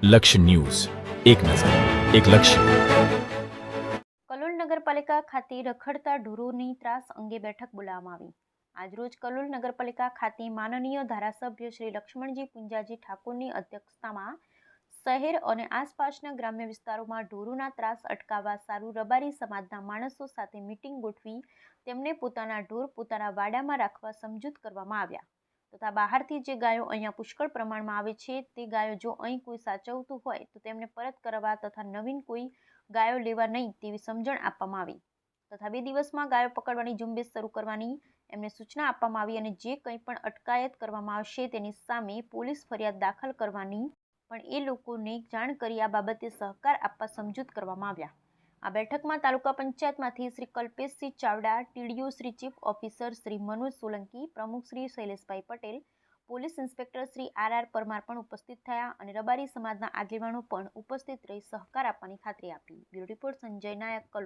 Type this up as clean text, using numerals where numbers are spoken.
લક્ષ્ય ન્યૂઝ, એક નજર, એક લક્ષ્ય. કલોલ નગરપાલિકા ખાતે રખડતા ઢોરોની ત્રાસ અંગે બેઠક બોલાવવામાં આવી. આજરોજ કલોલ નગરપાલિકા ખાતે માનનીય ધારાસભ્ય શ્રી લક્ષ્મણજી પુંજાજી ઠાકોરની અધ્યક્ષતામાં શહેર અને આસપાસના ગ્રામ્ય વિસ્તારોમાં ઢોરોના ત્રાસ અટકાવવા સારું રબારી સમાજના માણસો સાથે મીટિંગ ગોઠવી તેમને પોતાના ઢોર પોતાના વાડામાં રાખવા સમજૂત કરવામાં આવ્યા તથા બહારથી જે ગાયો અહીંયા પુષ્કળ પ્રમાણમાં આવે છે તે ગાયો જો અહીં કોઈ સાચવતું હોય તો તેમને પરત કરવા તથા નવીન કોઈ ગાયો લેવા નહીં તેવી સમજણ આપવામાં આવી તથા 2 દિવસમાં ગાયો પકડવાની ઝુંબેશ શરૂ કરવાની એમને સૂચના આપવામાં આવી અને જે કંઈ પણ અટકાયત કરવામાં આવશે તેની સામે પોલીસ ફરિયાદ દાખલ કરવાની પણ એ લોકોને જાણ કરી આ બાબતે સહકાર આપવા સમજૂત કરવામાં આવ્યા. આ બેઠકમાં તાલુકા પંચાયતમાંથી Shri Kalpeshsinh Chavda, TDO Shri chief officer Shri Manoj Solanki, પ્રમુખ Shri Shaileshbhai Patel, police inspector Shri R Parmar પણ ઉપસ્થિત થયા અને રબારી સમાજના આગેવાનો પણ ઉપસ્થિત રહી સહકાર આપવાની ખાતરી આપી. બ્યુરો રિપોર્ટ સંજય નાયક, કલોલ.